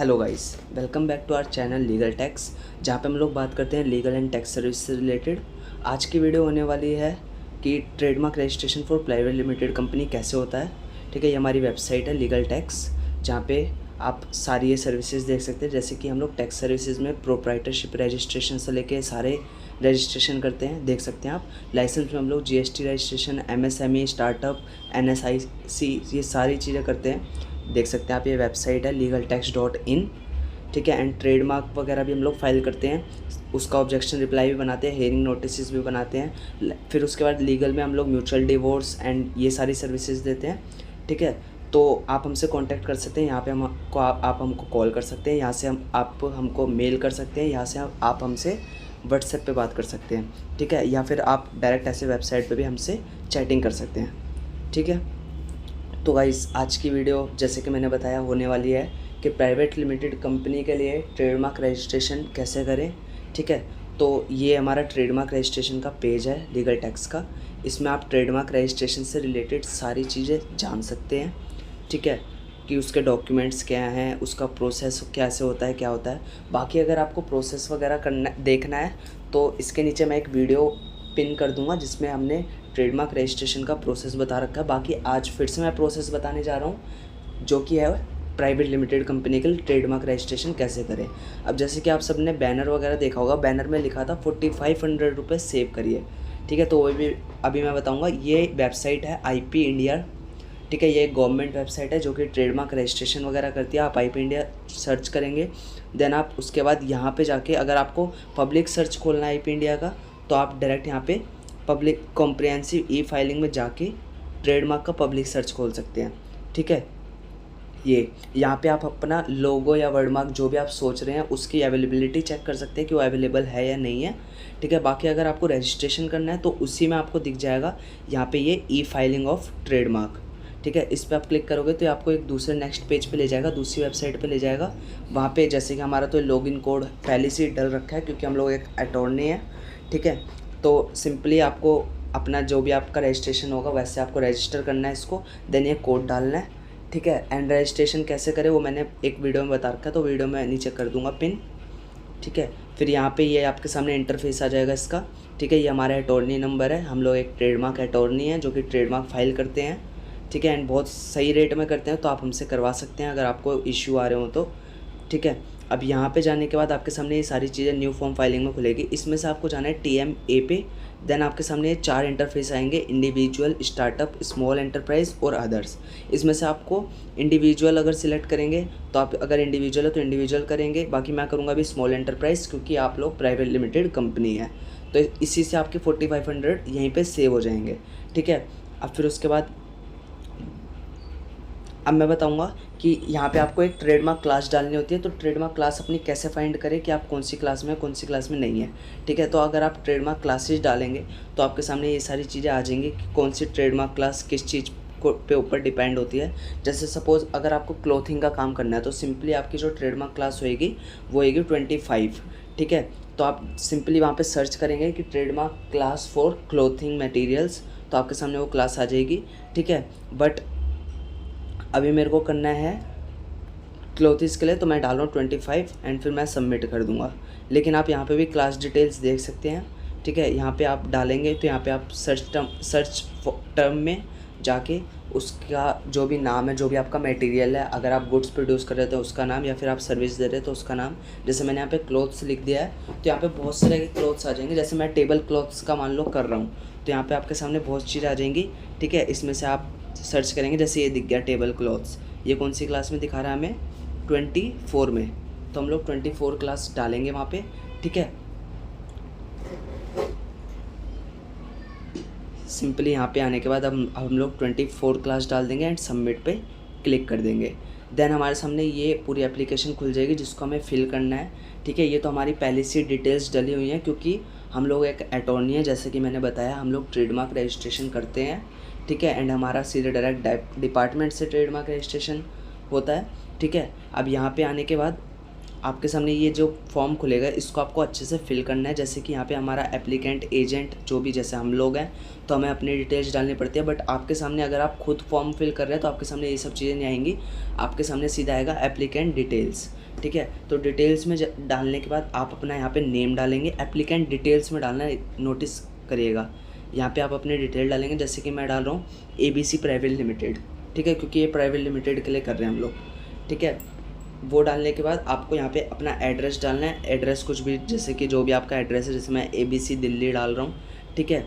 Hello guys, welcome back to our channel legal tax, जहाँ पे हम लोग बात करते हैं लीगल एंड टैक्स सर्विस से रिलेटेड। आज की वीडियो होने वाली है कि trademark registration for private limited company कैसे होता है। ठीक है, ये हमारी वेबसाइट है लीगल टैक्स, जहाँ पे आप सारी ये सर्विसेज देख सकते हैं। जैसे कि हम लोग टैक्स सर्विसेज में प्रोप्राइटरशिप रजिस्ट्रेशन से लेके सारे रजिस्ट्रेशन करते हैं, देख सकते हैं आप। लाइसेंस में हम लोग GST registration, MSME, startup, NSIC, ये सारी चीज़ें करते हैं, देख सकते हैं आप। ये वेबसाइट है legaltax.in। ठीक है, एंड ट्रेडमार्क वगैरह भी हम लोग फाइल करते हैं, उसका ऑब्जेक्शन रिप्लाई भी बनाते हैं, हेयरिंग नोटिस भी बनाते हैं। फिर उसके बाद लीगल में हम लोग म्यूचुअल डिवोर्स एंड ये सारी सर्विसेज देते हैं। ठीक है, तो आप हमसे कांटेक्ट कर सकते हैं, यहाँ पे आप हमको कॉल कर सकते हैं, यहाँ से आप हमको मेल कर सकते हैं, यहाँ से आप हमसे व्हाट्सएप पे बात कर सकते हैं। ठीक है, या फिर आप डायरेक्ट ऐसे वेबसाइट पे भी हमसे चैटिंग कर सकते हैं। ठीक है, तो गाइस आज की वीडियो जैसे कि मैंने बताया होने वाली है कि प्राइवेट लिमिटेड कंपनी के लिए ट्रेडमार्क रजिस्ट्रेशन कैसे करें। ठीक है, तो ये हमारा ट्रेडमार्क रजिस्ट्रेशन का पेज है लीगल टैक्स का। इसमें आप ट्रेडमार्क रजिस्ट्रेशन से रिलेटेड सारी चीज़ें जान सकते हैं। ठीक है, कि उसके डॉक्यूमेंट्स क्या हैं, उसका प्रोसेस कैसे होता है, क्या होता है। बाकी अगर आपको प्रोसेस वगैरह करना देखना है तो इसके नीचे मैं एक वीडियो पिन कर दूंगा जिसमें हमने ट्रेडमार्क रजिस्ट्रेशन का प्रोसेस बता रखा है। बाकी आज फिर से मैं प्रोसेस बताने जा रहा हूँ, जो कि है प्राइवेट लिमिटेड कंपनी के लिए ट्रेडमार्क रजिस्ट्रेशन कैसे करें। अब जैसे कि आप सब ने बैनर वगैरह देखा होगा, बैनर में लिखा था 4500 रुपये सेव करिए। ठीक है, तो वो भी अभी मैं बताऊँगा। ये वेबसाइट है IP इंडिया। ठीक है, ये एक गवर्नमेंट वेबसाइट है जो कि ट्रेडमार्क रजिस्ट्रेशन वगैरह करती है। आप IP इंडिया सर्च करेंगे, देन आप उसके बाद यहाँ पे जाके अगर आपको पब्लिक सर्च खोलना है IP इंडिया का, तो आप डायरेक्ट यहाँ पे पब्लिक कॉम्प्रिहेंसिव ई फाइलिंग में जाके ट्रेडमार्क का पब्लिक सर्च खोल सकते हैं। ठीक है, ये यहाँ पे आप अपना लोगो या वर्डमार्क जो भी आप सोच रहे हैं उसकी अवेलेबिलिटी चेक कर सकते हैं कि वो अवेलेबल है या नहीं है। ठीक है, बाकी अगर आपको रजिस्ट्रेशन करना है तो उसी में आपको दिख जाएगा यहाँ पे ये ई फाइलिंग ऑफ ट्रेडमार्क। ठीक है, इस पर आप क्लिक करोगे तो आपको एक दूसरे नेक्स्ट पेज पे ले जाएगा, दूसरी वेबसाइट पे ले जाएगा। वहाँ पे जैसे कि हमारा तो लॉगिन कोड पहले से ही डल रखा है क्योंकि हम लोग एक अटॉर्नी है। ठीक है, तो सिंपली आपको अपना जो भी आपका रजिस्ट्रेशन होगा वैसे आपको रजिस्टर करना है इसको, देन ये कोड डालना है। ठीक है, एंड रजिस्ट्रेशन कैसे करें वो मैंने एक वीडियो में बता रखा है, तो वीडियो में नीचे कर दूंगा पिन। ठीक है, फिर यहाँ पे ये आपके सामने इंटरफेस आ जाएगा इसका। ठीक है, ये हमारा अटॉर्नी नंबर है, हम लोग एक ट्रेडमार्क अटॉर्नी है जो कि ट्रेडमार्क फाइल करते हैं। ठीक है, एंड बहुत सही रेट में करते हैं, तो आप हमसे करवा सकते हैं अगर आपको इश्यू आ रहे हो तो। ठीक है, अब यहाँ पे जाने के बाद आपके सामने ये सारी चीज़ें न्यू फॉर्म फाइलिंग में खुलेगी। इसमें से आपको जाना है TMA पे, देन आपके सामने ये 4 इंटरफेस आएंगे, इंडिविजुअल, स्टार्टअप, स्मॉल एंटरप्राइज और अदर्स। इसमें से आपको इंडिविजुअल अगर सिलेक्ट करेंगे तो आप अगर इंडिविजुअल है तो इंडिविजुअल करेंगे, बाकी मैं करूँगा अभी स्मॉल एंटरप्राइज क्योंकि आप लोग प्राइवेट लिमिटेड कंपनी है, तो इसी से आपके 4500 यहीं पर सेव हो जाएंगे। ठीक है, अब फिर उसके बाद अब मैं बताऊंगा कि यहाँ पे आपको एक ट्रेडमार्क क्लास डालनी होती है। तो ट्रेडमार्क क्लास अपनी कैसे फाइंड करें कि आप कौन सी क्लास में कौन सी क्लास में नहीं है। ठीक है, तो अगर आप ट्रेडमार्क क्लासेज डालेंगे तो आपके सामने ये सारी चीज़ें आ जाएंगी कि कौन सी ट्रेडमार्क क्लास किस चीज़ को पे ऊपर डिपेंड होती है। जैसे सपोज़ अगर आपको क्लोथिंग का काम करना है तो सिंपली आपकी जो ट्रेडमार्क क्लास होएगी वो होएगी 25। ठीक है, तो आप सिंपली वहाँ पे सर्च करेंगे कि trademark class for clothing materials, तो आपके सामने वो क्लास आ जाएगी। ठीक है, बट अभी मेरे को करना है क्लोथिस के लिए, तो मैं डाल रहा हूँ 25 एंड फिर मैं सबमिट कर दूँगा। लेकिन आप यहाँ पे भी क्लास डिटेल्स देख सकते हैं। ठीक है, यहाँ पे आप डालेंगे तो यहाँ पे आप सर्च टर्म में जाके उसका जो भी नाम है, जो भी आपका मटेरियल है, अगर आप गुड्स प्रोड्यूस कर रहे थे उसका नाम, या फिर आप सर्विस दे रहे थे तो उसका नाम। जैसे मैंने यहाँ पे क्लोथ्स लिख दिया है तो यहाँ पे बहुत सारे क्लोथ्स आ जाएंगे। जैसे मैं टेबल क्लॉथ्स का मान लो कर रहा हूँ तो यहाँ पे आपके सामने बहुत चीज़ आ जाएंगी। ठीक है, इसमें से आप सर्च करेंगे, जैसे ये दिख गया टेबल क्लॉथ्स, ये कौन सी क्लास में दिखा रहा है हमें, 24 में, तो हम लोग 24 क्लास डालेंगे वहाँ पे। ठीक है, सिंपली यहाँ पे आने के बाद हम लोग 24 क्लास डाल देंगे एंड सबमिट पे क्लिक कर देंगे। देन हमारे सामने ये पूरी एप्लीकेशन खुल जाएगी जिसको हमें फिल करना है। ठीक है, ये तो हमारी पहले से डिटेल्स डली हुई हैं क्योंकि हम लोग एक अटॉर्नी है, जैसे कि मैंने बताया हम लोग ट्रेडमार्क रजिस्ट्रेशन करते हैं। ठीक है, एंड हमारा सीधे डायरेक्ट डिपार्टमेंट से ट्रेडमार्क रजिस्ट्रेशन होता है। ठीक है, अब यहाँ पे आने के बाद आपके सामने ये जो फॉर्म खुलेगा इसको आपको अच्छे से फिल करना है। जैसे कि यहाँ पे हमारा एप्लीकेंट, एजेंट, जो भी जैसे हम लोग हैं तो हमें अपनी डिटेल्स डालनी पड़ती है। बट आपके सामने अगर आप खुद फॉर्म फिल कर रहे हैं तो आपके सामने ये सब चीज़ें नहीं आएंगी, आपके सामने सीधा आएगा एप्लीकेंट डिटेल्स। ठीक है। तो डिटेल्स में डालने के बाद आप अपना यहाँ पे नेम डालेंगे। एप्लीकेंट डिटेल्स में डालना है, नोटिस करिएगा, यहाँ पे आप अपने डिटेल डालेंगे। जैसे कि मैं डाल रहा हूँ ABC प्राइवेट लिमिटेड, ठीक है, क्योंकि ये प्राइवेट लिमिटेड के लिए कर रहे हैं हम लोग, ठीक है। वो डालने के बाद आपको यहाँ पे अपना एड्रेस डालना है। एड्रेस कुछ भी, जैसे कि जो भी आपका एड्रेस है, जैसे मैं ABC दिल्ली डाल रहा हूँ, ठीक है।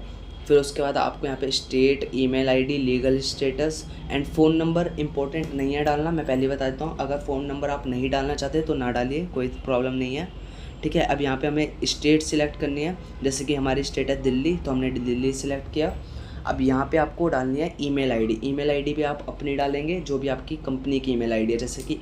फिर उसके बाद आपको यहाँ पे state, email ID, legal status and phone number important नहीं है डालना। मैं पहले बता देता हूँ, अगर फ़ोन नंबर आप नहीं डालना चाहते तो ना डालिए, कोई प्रॉब्लम नहीं है, ठीक है। अब यहाँ पे हमें स्टेट सिलेक्ट करनी है। जैसे कि हमारी स्टेट है दिल्ली, तो हमने दिल्ली सिलेक्ट किया। अब यहाँ पे आपको डालनी है ईमेल आईडी। ईमेल आईडी भी आप अपनी डालेंगे, जो भी आपकी कंपनी की ईमेल आईडी है, जैसे कि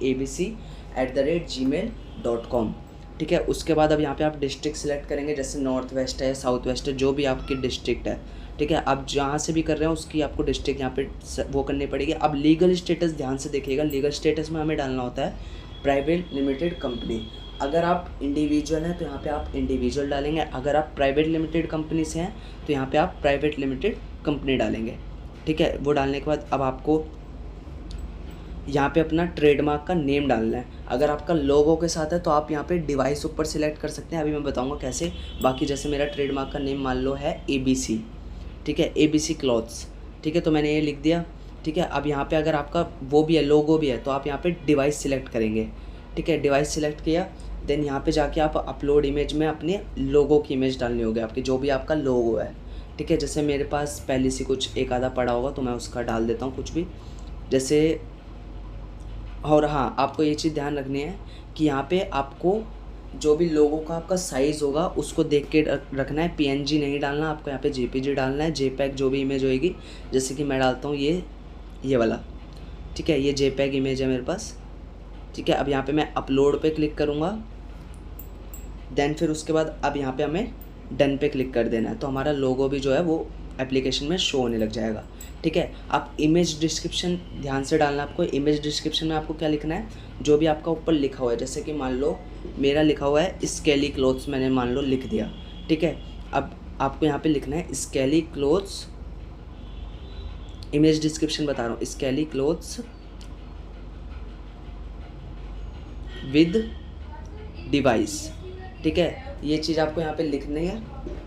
abc@gmail.com, ठीक है। उसके बाद अब यहाँ पे आप डिस्ट्रिक्ट सिलेक्ट करेंगे, जैसे नॉर्थ वेस्ट है, साउथ वेस्ट है, जो भी आपकी डिस्ट्रिक्ट है, ठीक है। अब जहाँ से भी कर रहे हैं उसकी आपको डिस्ट्रिक्ट यहाँ पे वो करनी पड़ेगी। अब लीगल स्टेटस ध्यान से देखिएगा, लीगल स्टेटस में हमें डालना होता है प्राइवेट लिमिटेड कंपनी। अगर आप इंडिविजुअल हैं तो यहाँ पे आप इंडिविजुअल डालेंगे, अगर आप प्राइवेट लिमिटेड कंपनी से हैं तो यहाँ पे आप प्राइवेट लिमिटेड कंपनी डालेंगे, ठीक है। वो डालने के बाद अब आपको यहाँ पे अपना ट्रेडमार्क का नेम डालना है। अगर आपका लोगो के साथ है तो आप यहाँ पे डिवाइस ऊपर सिलेक्ट कर सकते हैं, अभी मैं बताऊँगा कैसे। बाकी जैसे मेरा ट्रेडमार्क का नेम मान लो है ABC, ठीक है, ABC क्लॉथ्स, ठीक है, तो मैंने ये लिख दिया, ठीक है। अब यहाँ पे अगर आपका वो भी है, लोगो भी है, तो आप यहाँ पे डिवाइस सिलेक्ट करेंगे, ठीक है। डिवाइस सिलेक्ट किया, देन यहाँ पे जाके आप अपलोड इमेज में अपने लोगो की इमेज डालनी होगी, आपकी जो भी आपका लोगो है, ठीक है। जैसे मेरे पास पहले से कुछ एक आधा पड़ा होगा तो मैं उसका डाल देता हूँ कुछ भी, जैसे। और हाँ, आपको ये चीज़ ध्यान रखनी है कि यहाँ पे आपको जो भी लोगों का आपका साइज़ होगा उसको देख के रखना है। PNG नहीं डालना, आपको यहाँ पे JPG डालना है। JPEG जो भी इमेज होएगी, जैसे कि मैं डालता हूँ ये वाला, ठीक है, ये JPEG इमेज है मेरे पास, ठीक है। अब यहाँ पे मैं अपलोड पे क्लिक करूँगा, देन फिर उसके बाद अब यहाँ पे हमें डन पे क्लिक कर देना है, तो हमारा लोगो भी जो है वो एप्लीकेशन में शो होने लग जाएगा, ठीक है। आप इमेज डिस्क्रिप्शन ध्यान से डालना। आपको इमेज डिस्क्रिप्शन में आपको क्या लिखना है, जो भी आपका ऊपर लिखा हुआ है, जैसे कि मान लो मेरा लिखा हुआ है स्केली क्लोथ्स, मैंने मान लो लिख दिया, ठीक है। अब आपको यहाँ पे लिखना है स्केली क्लोथ्स, इमेज डिस्क्रिप्शन बता रहा हूँ, स्केली क्लोथ्स विद डिवाइस, ठीक है। ये चीज़ आपको यहाँ पे लिखनी है।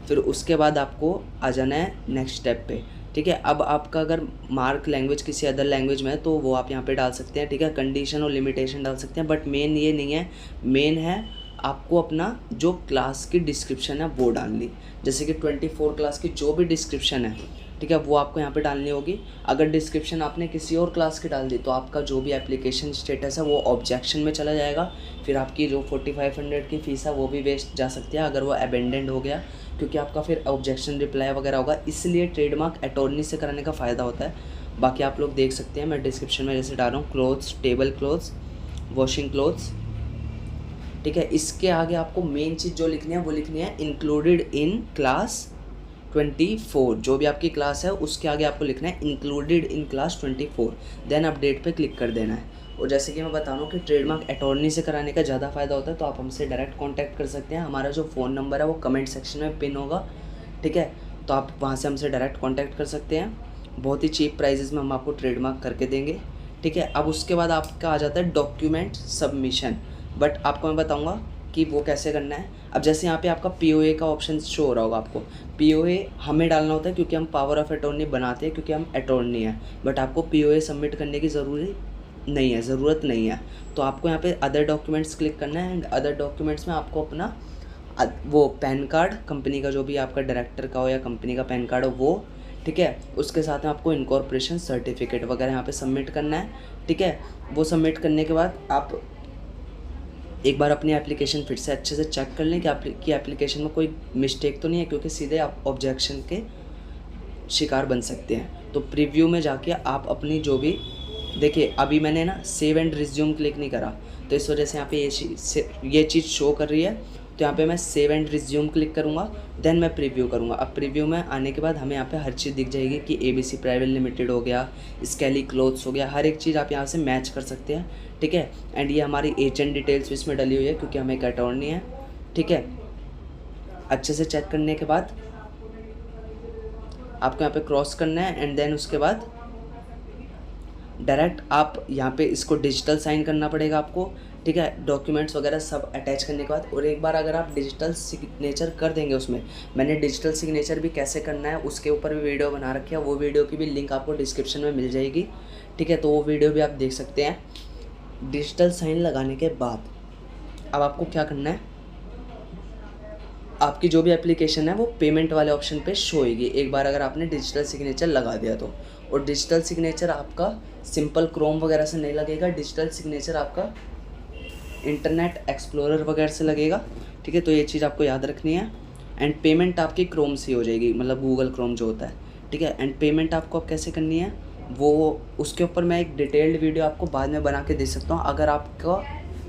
फिर उसके बाद आपको आ जाना है नेक्स्ट स्टेप पे, ठीक है। अब आपका अगर मार्क लैंग्वेज किसी अदर लैंग्वेज में है तो वो आप यहाँ पे डाल सकते हैं, ठीक है। कंडीशन और लिमिटेशन डाल सकते हैं, बट मेन ये नहीं है। मेन है आपको अपना जो क्लास की डिस्क्रिप्शन है वो डालनी, जैसे कि 24 क्लास की जो भी डिस्क्रिप्शन है, ठीक है, वो आपको यहाँ पे डालनी होगी। अगर डिस्क्रिप्शन आपने किसी और क्लास की डाल दी तो आपका जो भी एप्लीकेशन स्टेटस है वो ऑब्जेक्शन में चला जाएगा। फिर आपकी जो 4500 की फ़ीस है वो भी वेस्ट जा सकती है अगर वो अबेंडेंड हो गया, क्योंकि आपका फिर ऑब्जेक्शन रिप्लाई वगैरह होगा। इसलिए ट्रेडमार्क अटॉर्नी से कराने का फ़ायदा होता है। बाकी आप लोग देख सकते हैं, मैं डिस्क्रिप्शन में जैसे डाल रहा हूँ clothes, table clothes, washing clothes, ठीक है। इसके आगे आपको मेन चीज़ जो लिखनी है वो लिखनी है इंक्लूडेड इन क्लास 24, जो भी आपकी क्लास है उसके आगे आपको लिखना है included in class 24, then update पे क्लिक कर देना है। और जैसे कि मैं बता रहा हूँ कि ट्रेडमार्क अटॉर्नी से कराने का ज़्यादा फ़ायदा होता है, तो आप हमसे डायरेक्ट कांटेक्ट कर सकते हैं। हमारा जो फ़ोन नंबर है वो कमेंट सेक्शन में पिन होगा, ठीक है, तो आप वहाँ से हमसे डायरेक्ट कांटेक्ट कर सकते हैं। बहुत ही चीप प्राइजेस में हम आपको ट्रेडमार्क करके देंगे, ठीक है। अब उसके बाद आपका आ जाता है डॉक्यूमेंट सबमिशन, बट आपको मैं बताऊँगा कि वो कैसे करना है। अब जैसे यहाँ पे आपका POA का ऑप्शन शो हो रहा होगा आपको, POA हमें डालना होता है क्योंकि हम पावर ऑफ अटॉर्नी बनाते हैं, क्योंकि हम अटॉर्नी हैं, बट आपको POA सबमिट करने की ज़रूरत नहीं है। तो आपको यहाँ पे अदर डॉक्यूमेंट्स क्लिक करना है, एंड अदर डॉक्यूमेंट्स में आपको अपना वो पैन कार्ड, कंपनी का जो भी आपका डायरेक्टर का हो या कंपनी का पैन कार्ड हो वो, ठीक है, उसके साथ में आपको इनकॉर्पोरेशन सर्टिफिकेट वगैरह यहाँ पे सबमिट करना है, ठीक है। वो सबमिट करने के बाद आप एक बार अपनी एप्लीकेशन फिर से अच्छे से चेक कर लें कि एप्लीकेशन में कोई मिस्टेक तो नहीं है, क्योंकि सीधे आप ऑब्जेक्शन के शिकार बन सकते हैं। तो प्रीव्यू में जाके आप अपनी जो भी देखिए, अभी मैंने ना सेव एंड रिज्यूम क्लिक नहीं करा, तो इस वजह से यहाँ पे ये चीज़ शो कर रही है। तो यहाँ पे मैं सेव एंड रिज्यूम क्लिक करूँगा, देन मैं प्रीव्यू करूँगा। अब प्रीव्यू में आने के बाद हमें यहाँ पे हर चीज़ दिख जाएगी कि ABC प्राइवेट लिमिटेड हो गया, स्केली क्लोथ्स हो गया, हर एक चीज़ आप यहाँ से मैच कर सकते हैं, ठीक है। एंड ये हमारी एजेंट डिटेल्स भी इसमें डली हुई है क्योंकि हमें एक अटॉर्नी है, ठीक है। अच्छे से चेक करने के बाद आपको यहाँ पे क्रॉस करना है, एंड देन उसके बाद डायरेक्ट आप यहाँ पे इसको डिजिटल साइन करना पड़ेगा आपको, ठीक है, डॉक्यूमेंट्स वगैरह सब अटैच करने के बाद, और एक बार अगर आप डिजिटल सिग्नेचर कर देंगे उसमें, मैंने डिजिटल सिग्नेचर भी कैसे करना है उसके ऊपर भी वीडियो बना रखी है, वो वीडियो की भी लिंक आपको डिस्क्रिप्शन में मिल जाएगी। ठीक है, तो वो वीडियो भी आप देख सकते हैं। डिजिटल साइन लगाने के बाद अब आपको क्या करना है, आपकी जो भी एप्लीकेशन है वो पेमेंट वाले ऑप्शन पे शो होगी एक बार अगर आपने डिजिटल सिग्नेचर लगा दिया तो। और डिजिटल सिग्नेचर आपका सिंपल क्रोम वगैरह से नहीं लगेगा, डिजिटल सिग्नेचर आपका इंटरनेट एक्सप्लोरर वगैरह से लगेगा। ठीक है, तो ये चीज़ आपको याद रखनी है। एंड पेमेंट आपकी क्रोम से हो जाएगी, मतलब गूगल क्रोम जो होता है। ठीक है, एंड पेमेंट आपको अब कैसे करनी है वो उसके ऊपर मैं एक डिटेल्ड वीडियो आपको बाद में बना के दे सकता हूँ अगर आपका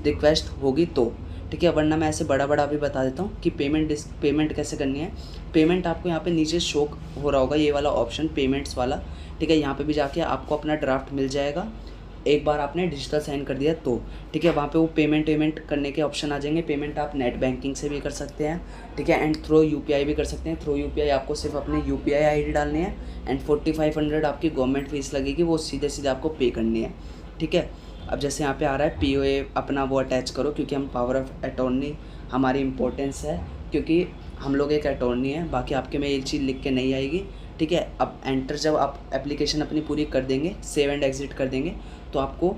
रिक्वेस्ट होगी तो। ठीक है, वरना मैं ऐसे बड़ा बड़ा भी बता देता हूँ कि पेमेंट कैसे करनी है। पेमेंट आपको यहाँ पे नीचे शो हो रहा होगा, ये वाला ऑप्शन पेमेंट्स वाला। ठीक है, यहाँ पे भी जाके आपको अपना ड्राफ्ट मिल जाएगा एक बार आपने डिजिटल साइन कर दिया तो। ठीक है, वहाँ पे वो पेमेंट करने के ऑप्शन आ जाएंगे। पेमेंट आप नेट बैंकिंग से भी कर सकते हैं। ठीक है, एंड थ्रू यूपीआई भी कर सकते हैं। थ्रू यूपीआई आपको सिर्फ अपनी यूपीआई आईडी डालनी है एंड 4500 आपकी गवर्नमेंट फीस लगेगी, वो सीधे सीधे आपको पे करनी है। ठीक है, अब जैसे यहाँ पे आ रहा है पीओए अपना वो अटैच करो, क्योंकि हम पावर ऑफ अटॉर्नी हमारी इंपॉर्टेंस है, क्योंकि हम लोग एक अटॉर्नी है, बाकी आपके में ये चीज़ लिख के नहीं आएगी। ठीक है, अब एंटर जब आप एप्लीकेशन अपनी पूरी कर देंगे, सेव एंड एग्जिट कर देंगे, तो आपको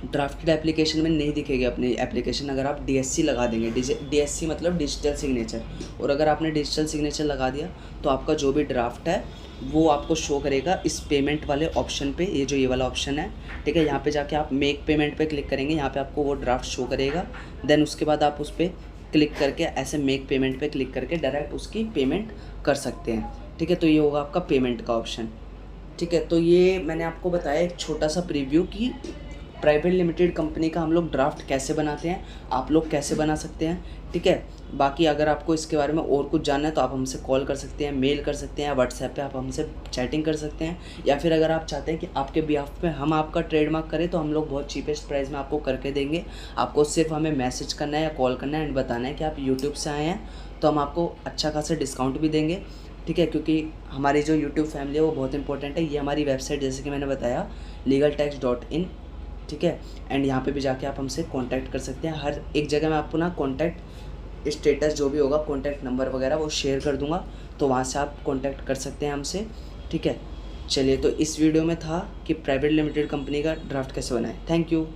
ड्राफ्टेड एप्लीकेशन में नहीं दिखेगी अपनी एप्लीकेशन अगर आप डीएससी लगा देंगे। डीएससी मतलब डिजिटल सिग्नेचर, और अगर आपने डिजिटल सिग्नेचर लगा दिया तो आपका जो भी ड्राफ्ट है वो आपको शो करेगा इस पेमेंट वाले ऑप्शन पे, ये जो ये वाला ऑप्शन है। ठीक है, यहाँ पे जाके आप मेक पेमेंट पे क्लिक करेंगे, यहाँ पे आपको वो ड्राफ्ट शो करेगा। देन उसके बाद आप उस पर क्लिक करके ऐसे मेक पेमेंट पे क्लिक करके डायरेक्ट उसकी पेमेंट कर सकते हैं। ठीक है, तो ये होगा आपका पेमेंट का ऑप्शन। ठीक है, तो ये मैंने आपको बताया एक छोटा सा प्रीव्यू कि प्राइवेट लिमिटेड कंपनी का हम लोग ड्राफ्ट कैसे बनाते हैं, आप लोग कैसे बना सकते हैं। ठीक है, बाकी अगर आपको इसके बारे में और कुछ जानना है तो आप हमसे कॉल कर सकते हैं, मेल कर सकते हैं, व्हाट्सएप पे आप हमसे चैटिंग कर सकते हैं, या फिर अगर आप चाहते हैं कि आपके बिहाफ पे हम आपका ट्रेडमार्क करें तो हम लोग बहुत चीपेस्ट प्राइस में आपको करके देंगे। आपको सिर्फ हमें मैसेज करना है या कॉल करना है एंड बताना है कि आप यूट्यूब से आए हैं, तो हम आपको अच्छा खासा डिस्काउंट भी देंगे। ठीक है, क्योंकि हमारी जो यूट्यूब फैमिली है वो बहुत इंपॉर्टेंट है। ये हमारी वेबसाइट जैसे कि मैंने बताया legaltax.in। ठीक है, एंड यहाँ पे भी जाके आप हमसे कांटेक्ट कर सकते हैं। हर एक जगह मैं आपको ना कांटेक्ट स्टेटस जो भी होगा, कांटेक्ट नंबर वगैरह वो शेयर कर दूंगा, तो वहाँ से आप कांटेक्ट कर सकते हैं हमसे। ठीक है, चलिए, तो इस वीडियो में था कि प्राइवेट लिमिटेड कंपनी का ड्राफ्ट कैसे बनाएं। Thank you.